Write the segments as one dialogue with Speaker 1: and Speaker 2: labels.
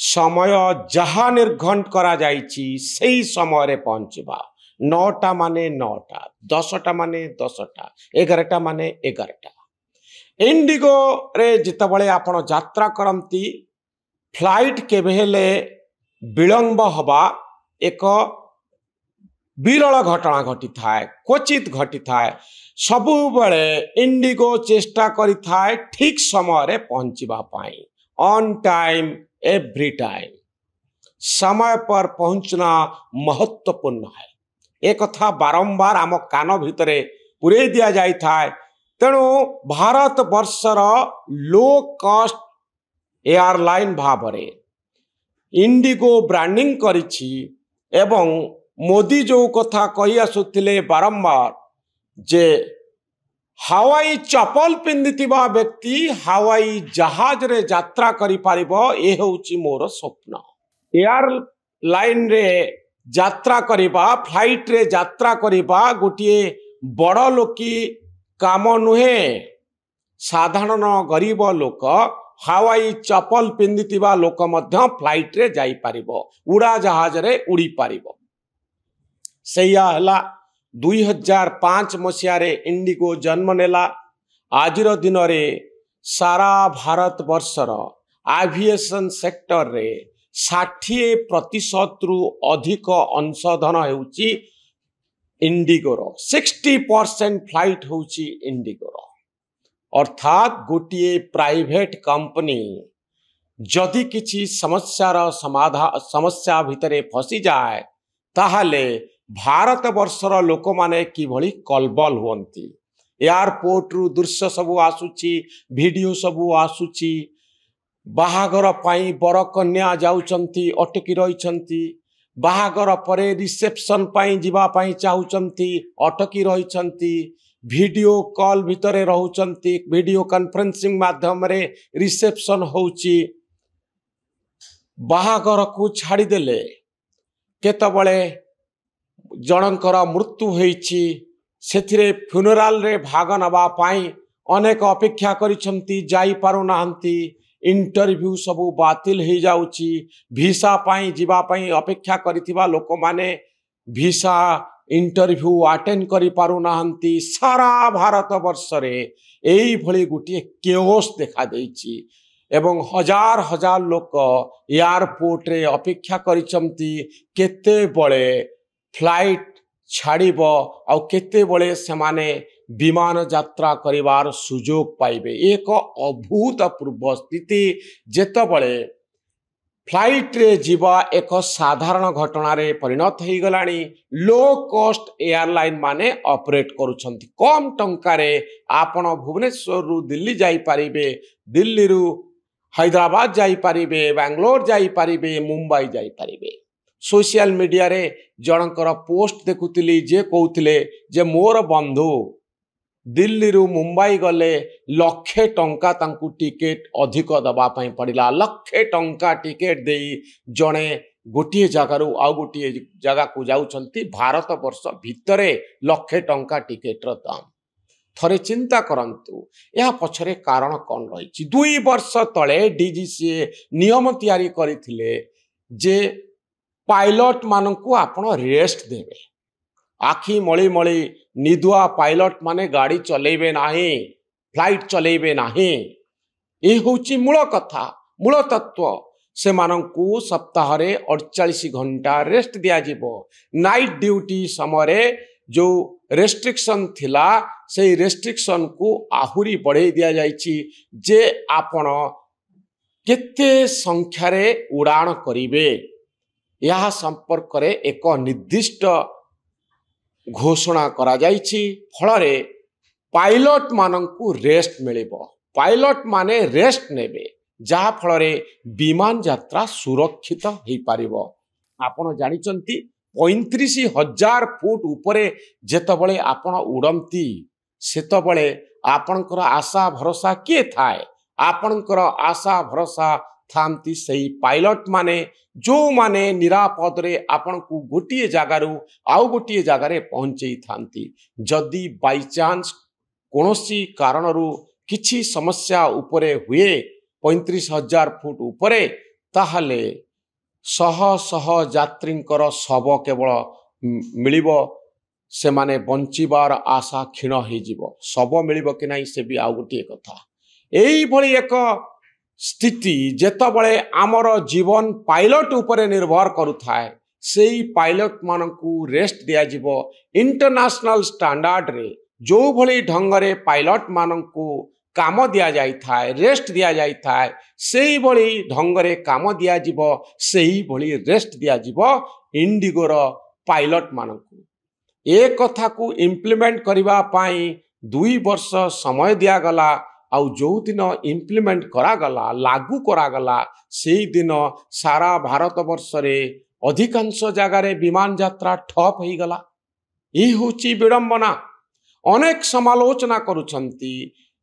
Speaker 1: समय जहा निर्घंट करा जाइछि सेही समय रे पहुंचबा। 9टा माने 9टा, 10टा माने 10टा, 11टा माने 11टा। इंडिगो रे जितबळे आपण यात्रा करंती फ्लाइट केबे हेले विलंब हवा एक विरल घटना घटी थाए, क्वचित घटी थाए। सबु बळे इंडिगो चेष्टा करि थाए ठीक समय रे पहुंचबा पाई। ऑन टाइम एवरी टाइम, समय पर पहुंचना महत्वपूर्ण है। एक कथा बारंबार आम कान भितरे पुरे दिया जाई थाए। तेणु Bharat वर्षर low cost airline Bhavre Indigo branding करिछि एवं मोदी जो कथा कही आसुथिले बारंबार जे हवाई चपल पिंधिथिबा व्यक्ति हवाई जहाज रे यात्रा करि पारिबो, ए होउछि मोर स्वप्न। एयरलाइन रे यात्रा करिबा, फ्लाइट रे यात्रा करिबा गोटिए बड़ लोकी काम नुहे। साधारण गरीब लोक हवाई चपल पिंधिथिबा लोक मध्य फ्लाइट रे जाई पारिबो, उड़ा जहाज रे उड़ी पारिबो। सेया हला 2005 मसीह रे इंडिगो जन्म नेला। आजिर दिन रे सारा भारत वर्षर एविएशन सेक्टर रे 60% रु अधिक अंशधन हेउची इंडिगोर। 60% फ्लाइट होउची इंडिगोर। अर्थात गोटिए प्राइवेट कंपनी जदि किछि समस्या भितरे फसी जाए ताहले भारत वर्षर लोक माने किभली कलबल हुअंती। एयरपोर्ट रु दृश्य सबु आसुची, वीडियो सबु आसुची। बाहागर पाई बर कन्या जाउचंती, अटकी रहिचंती। बाहागर परे रिसेप्शन पाई जिबा पाई चाहुचंती, अटकी रहिचंती। वीडियो कॉल भितरे रहुचंती, वीडियो कॉन्फ्रेंसिंग माध्यम रे रिसेप्शन होउची। बाहागर को छाड़ी देले केतबळे जनकर मृत्यु होईछि, सेथिरे फ्यूनराल रे भाग नबा पाई अनेक अपेक्षा करिसंती, जाई पारु नाहंती। इंटरव्यू सबु बातिल हो जाउची। वीसा पाई जिबा पाई अपेक्षा करिथिबा लोक माने वीसा इंटरव्यू अटेंड करि पारु नाहंती। सारा भारत वर्ष रे एई भली गुटिए केओस देखा देइछि एवं हजार हजार लोक एयरपोर्ट रे अपेक्षा करिसंती केते बळे फ्लाइट छाड़िबो आ केते बळे सेमाने विमान यात्रा करिवार सुजोग पाइबे। एक अभूतपूर्व स्थिति जेतबळे फ्लाइट रे जीवा एक साधारण घटना रे परिणत हो गलानी। लो कॉस्ट एयरलाइन माने ऑपरेट करूछंती। कम टंका रे आपण भुवनेश्वर रु दिल्ली जाई पारिबे, दिल्ली रु हैदराबाद जाई पारिबे, बेंगलोर जाई पारिबे, मुंबई जाई पारिबे। सोशल मीडिया रे जनकर पोस्ट देखुतिली जे कहउतिले जे मोर बंधु दिल्ली रु मुंबई गले लक्षे टंका तांकु टिकेट अधिक दबा पाई पड़िला। लक्षे टंका टिकेट देई जणे गोटिए जगारु आउ गोटिए जगह को जाउछंती। भारत वर्ष भितरे लक्षे टंका टिकेट रो दाम थरे चिंता करंतु। या पछरे कारण कोन रहिछि। 2 वर्ष तळे डीजीसीए नियम तयारी करिथिले जे पायलट मानकु आपण रेस्ट देबे। आखि मळी मळी निदुआ पायलट माने गाड़ी चलेबे नाही, फ्लाइट चलेबे नाही। ए होची मूल कथा, मूल तत्व। से मानकु सप्ताह रे 48 घंटा रेस्ट दिया जिवो। नाइट ड्यूटी समय जो रेस्ट्रिक्शन थिला से रेस्ट्रिक्शन को आहुरी बढ़े दिया जाइछि जे आपण केते संख्या रे उड़ान करिवे। यह संपर्क रे एक निर्दिष्ट घोषणा करा जाइछि। फलरे पायलट मानंकु रेस्ट मिलिबो। पायलट माने रेस्ट नेबे, जहा फलरे विमान यात्रा सुरक्षित होई पारिबो। आपण जानिचंती 35,000 फुट उपरे जेतबळे आपण उड़ंती सेतबळे आपणकर आशा भरोसा के थाए। आपणकर आशा भरोसा थांती सही पायलट माने जो माने निरापद रे आपण को गोटिए जगारु आउ गोटिए जगारे पहुंचई थांती। जदि बाई चांस कोनोसी कारणरू किछि समस्या उपरे हुए 35,000 फुट उपरे ताहले शह शह यात्रींकर शव केवल मिलिबो से माने बंचिबार आशा क्षीण हो शव मिलिबो कि नहीं से भी आउ गोटे कथा एई भली एक स्थिति जेतबळे आमर जीवन पायलट उपरे निर्भर करुथाए सेई पायलट मानकू रेस्ट दिया जिवो इंटरनेशनल स्टैंडर्ड रे जो भली ढंगरे पायलट मानकू काम दिया जाई थाए रेस्ट दिया जाई थाए सेई भली ढंगरे काम दिया जिवो सेई भली रेस्ट दिया जिवो इंडिगोर पायलट मानकू ए कथा को इम्प्लीमेंट करिबा पाई 2 वर्ष समय दिया गला आउ जो दिन इम्प्लीमेंट करागला लागू करागला से दिन सारा भारत वर्ष रे अधिकांश जगार विमान यात्रा ठप हो गला। ये होची विडंबना। अनेक समालोचना करुछंती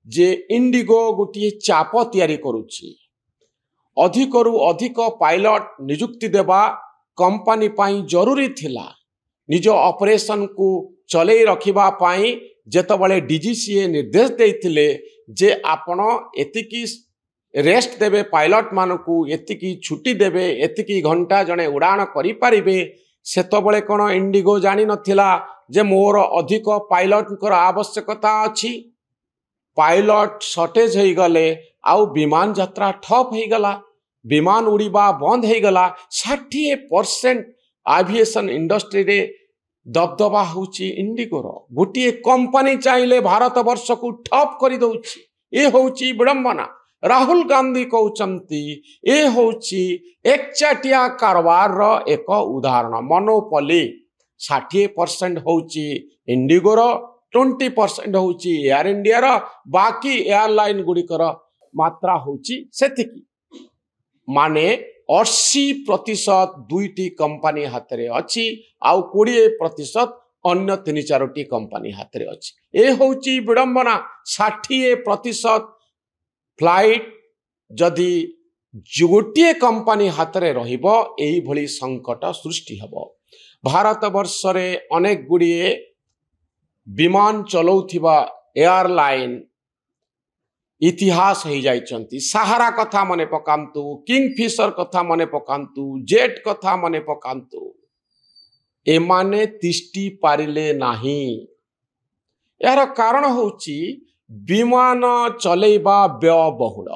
Speaker 1: जे इंडिगो गोटे चाप तैयारी करुछि अधिकरु अधिक पायलट नियुक्ति देवा कंपनी पाई जरूरी थिला निज ऑपरेशन को चले रखिबा पाई जेतबळे डीजीसीए निर्देश देइथिले जे आपण एतिकी रेस्ट देवे पायलट मानकू एतिकी छुट्टी देवे एतिकी घंटा जने उड़ान करि परिबे सेतबळे कोन इंडिगो जानि नथिला जे मोर अधिक पायलट आवश्यकता अछि पायलट शॉर्टेज हो गले आउ विमान यात्रा ठप हो गला विमान उड़ीबा बंद हो गला 60% एविएशन इंडस्ट्री रे दबदबा होची इंडिगोर गोटे कंपनी चाहिए भारत वर्ष को ठप कर दउछि ए होची विडंबना। राहुल गांधी कहउचंती ए होची एकचाटिया कारबार रो एक उदाहरण मोनोपोली 60% होची इंडिगोर 20% होची एयर इंडिया रो बाकी एयरलाइन गुड़िकर मात्रा होची सेतिकी माने 80% दुईटी कंपनी हाथ में अच्छी आउ 20% अन्य 3-4टी कंपनी हाथ में अच्छी ए होची विडंबना। 60% फ्लाइट जदि गोटे कंपनी हाथ में रहिबो एही भली संकट सृष्टि हबो। भारत वर्ष रे अनेक गुड़िए विमान चलाउथिबा एयरलाइन इतिहास हो जाइछंती सहारा कथा मने पकांतु किंगफिशर कथा मने पकांतु जेट कथा मने पकांतु एमाने तिष्टि पारिले नाही। यार कारण होची विमान चलेबा व्ययबहुल